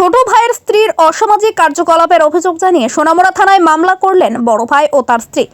ছোট ভাইয়ের স্ত্রীর অসামাজিক কার্যকলাপের অভিযোগ জানিয়ে সোনামুড়া থানায় মামলা করলেন বড় ভাই ও তার স্ত্রী।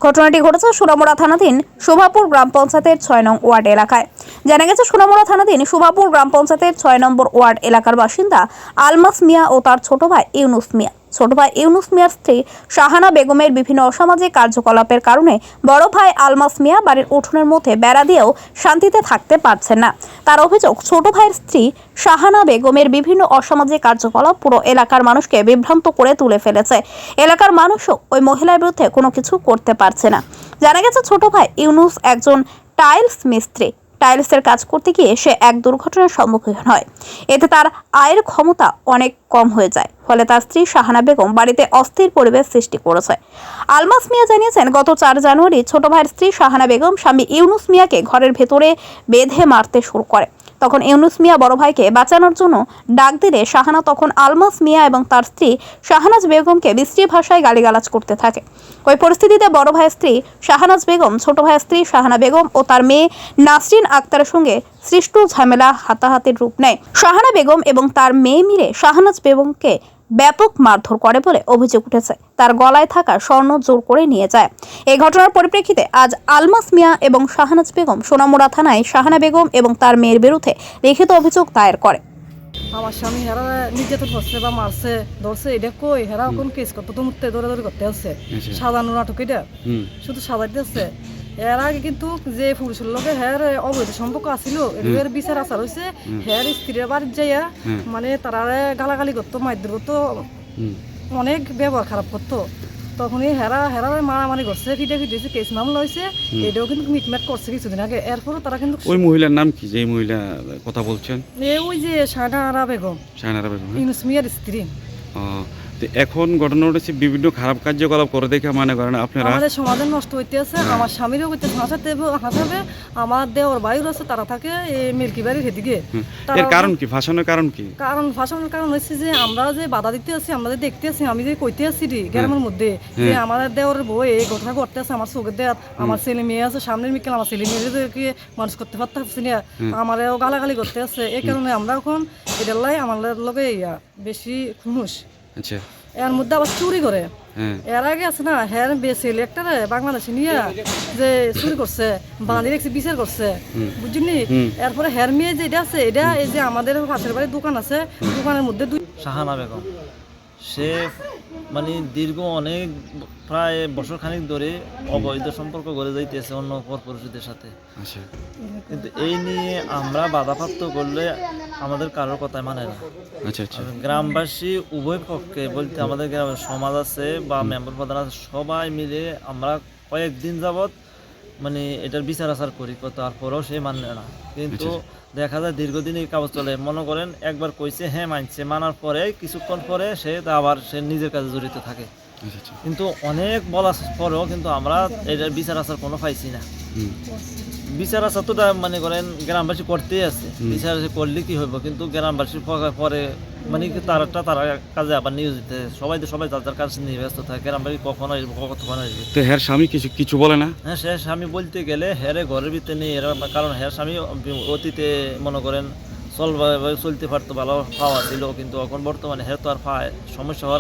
ঘটনাটি ঘটেছে সোনামুড়া থানাধীন শোভাপুর গ্রাম পঞ্চায়েতের ৬ নং ওয়ার্ড এলাকায়। জানা গেছে সোনামুড়া থানাধীন শোভাপুর গ্রাম পঞ্চায়েতের ৬ নম্বর ওয়ার্ড এলাকার বাসিন্দা আলমাস মিয়া ও তার ছোট ভাই ইউনুস মিয়া। ছোট ভাই ইউনুস মিয়ার স্ত্রী শাহানা বেগমের বিভিন্ন অসামাজিক কার্যকলাপের কারণে বড় ভাই আলমাস মিয়া বাড়ির উঠোনের মধ্যে বেড়া দিয়েও শান্তিতে থাকতে পারছেন না। তার অভিযোগ, ছোট ভাইয়ের স্ত্রী শাহানা বেগমের বিভিন্ন অসামাজিক কার্যকলাপ পুরো এলাকার মানুষকে বিভ্রান্ত করে তুলে ফেলেছে। এলাকার মানুষও ওই মহিলার বিরুদ্ধে কোনো কিছু করতে পারছে না। জানা গেছে ছোট ভাই ইউনুস একজন টাইলস মিস্ত্রি। টাইলসের কাজ করতে গিয়ে সে এক দুর্ঘটনার সম্মুখীন হয়। এতে তার আয়ের ক্ষমতা অনেক কম হয়ে যায়, ফলে তার স্ত্রী শাহানা বেগম বাড়িতে অস্থির পরিবেশ সৃষ্টি করেছে। আলমাস মিয়া জানিয়েছেন, গত ৪ জানুয়ারি ছোট ভাইয়ের স্ত্রী শাহানা বেগম স্বামী ইউনুস মিয়াকে ঘরের ভেতরে বেঁধে মারতে শুরু করে। তখন ইউনুস মিয়া বড় ভাইকে বাঁচানোর জন্য ডাক দিলে শাহানা তখন আলমাস মিয়া এবং তার স্ত্রী শাহনাজ বেগমকে বিশ্রী ভাষায় গালিগালাজ করতে থাকে। ওই পরিস্থিতিতে বড় ভাইয়ের স্ত্রী শাহনাজ বেগম ছোট ভাইয়ের স্ত্রী শাহানা বেগম ও তার মেয়ে নাসরিন আক্তারের সঙ্গে সৃষ্ট ঝামেলা হাতাহাতির রূপ নেয়। শাহানা বেগম এবং তার মেয়ে মিলে শাহনাজ বেগমকে ব্যাপক মারধর করে বলে অভিযোগ উঠেছে। তার গলায় থাকা স্বর্ণ জোর করে নিয়ে যায়। এই ঘটনার পরিপ্রেক্ষিতে আজ আলমাস মিয়া এবং শাহনাজ বেগম সোনামুড়া থানায় শাহানা বেগম এবং তার মেয়ের বিরুদ্ধে লিখিত অভিযোগ দায়ের করে। আমার স্বামী হেরা নির্যাতন করছে বা মারছে ধরছে, এটা কই হেরা কোন কেস করতে তো মুক্তে দৌড়াদৌড়ি করতে আসছে। সাজানো নাটক এটা শুধু সাজাইতে আসছে। এর আগে কিন্তু যে পুরুষের লগে হের অবৈধ সম্পর্ক আছিল, এর বিচার আচার হয়েছে। হের স্ত্রীর বাড়ির যাইয়া মানে তারা গালাগালি করতো, মারধর করতো, অনেক ব্যবহার খারাপ করতো। তখনই হেরা মারামারি করছে, ফিটে ফিটেছে, কেস মামলা হয়েছে। এটাও কিন্তু মিটম্যাট করছে কিছুদিন আগে। এরপরও তারা কিন্তু ওই মহিলার নাম কি, যে মহিলা কথা বলছেন? ওই যে শাহনারা বেগম, ইউনুস মিয়ার স্ত্রী। এখন ঘটনা ঘটেছে বিভিন্ন খারাপ কার্যকলাপ করে দেখে মনে করেন আপনারা আমাদের সমাজে নষ্ট হইতে আছে। আমার স্বামীরও হইতে হাসাবে, আমার দেওর বাইর আছে, তারা থাকে মিল্কি বাড়ির হেদিকে। এর কারণ কি, ফাঁসানোর কারণ কি? ফাঁসানোর কারণ হচ্ছে যে আমরা যে বাধা দিতে আছি, আমরা যে দেখতে আছি, আমি যে কইতে আছি গ্রামের মধ্যে যে আমাদের দেওর বই এই ঘটনা ঘটতে আছে, আমার চোখের দেয়াত, আমার ছেলে মেয়ে আছে সামনের মিকেল, আমার ছেলে মেয়েদেরকে মানুষ করতে পারতেছি না, আমারও গালাগালি করতে আছে। এই কারণে আমরা এখন এটার লাই আমাদের লগে বেশি খুনুস। আচ্ছা, এর মধ্যে আবার চুরি করে। এর আগে আছে না হ্যাঁ বেসিল একটা বাংলাদেশি নিয়ে যে চুরি করছে, বাঁধি রেখেছে, বিচার করছে, বুঝলি। এরপরে হের মেয়ে যেটা আছে, এটা এই যে আমাদের পাশের বাড়ির দোকান আছে, দোকানের মধ্যে শাহানা বেগম, সে মানে দীর্ঘ অনেক প্রায় বছর খানিক ধরে অবৈধ সম্পর্ক গড়ে যাইতেছে অন্য পরপুরুষদের সাথে। কিন্তু এই নিয়ে আমরা বাধাপ্রাপ্ত করলে আমাদের কারোর কথাই মানে না। গ্রামবাসী উভয় পক্ষে বলতে আমাদের গ্রামের সমাজ আছে বা মেম্বার প্রধান আছে, সবাই মিলে আমরা কয়েকদিন যাবৎ মানে এটার বিচার আচার করি, তারপরেও সে মানে না। কিন্তু দেখা যায় দীর্ঘদিন এই কাগজ চলে। মনে করেন একবার কইছে হ্যাঁ মানছে, মানার পরে কিছুক্ষণ পরে সে আবার সে নিজের কাজে জড়িত থাকে। কিন্তু অনেক বলার পরেও কিন্তু আমরা এটার বিচার আচার কোনো পাইছি না। বিচার আচার তো মনে করেন গ্রামবাসী করতেই আছে, বিচার করলে কি হইব, কিন্তু গ্রামবাসীর পরে মানে তারা কাজে আবার নিয়োজিত, সবাই তাদের কাছে নিয়ে ব্যস্ত থাকে। গ্রামবাসী কখন আসবে, কতক্ষণ আসবে। তো হের স্বামী কিছু বলে না? হ্যাঁ, সে স্বামী বলতে গেলে হেরে ঘরের ভিতরে নেই, কারণ হের স্বামী অতীতে মনে করেন চলতে পারতো, ভালো পাওয়া ছিল, কিন্তু এখন বর্তমানে হের তো আর সমস্যা হওয়ার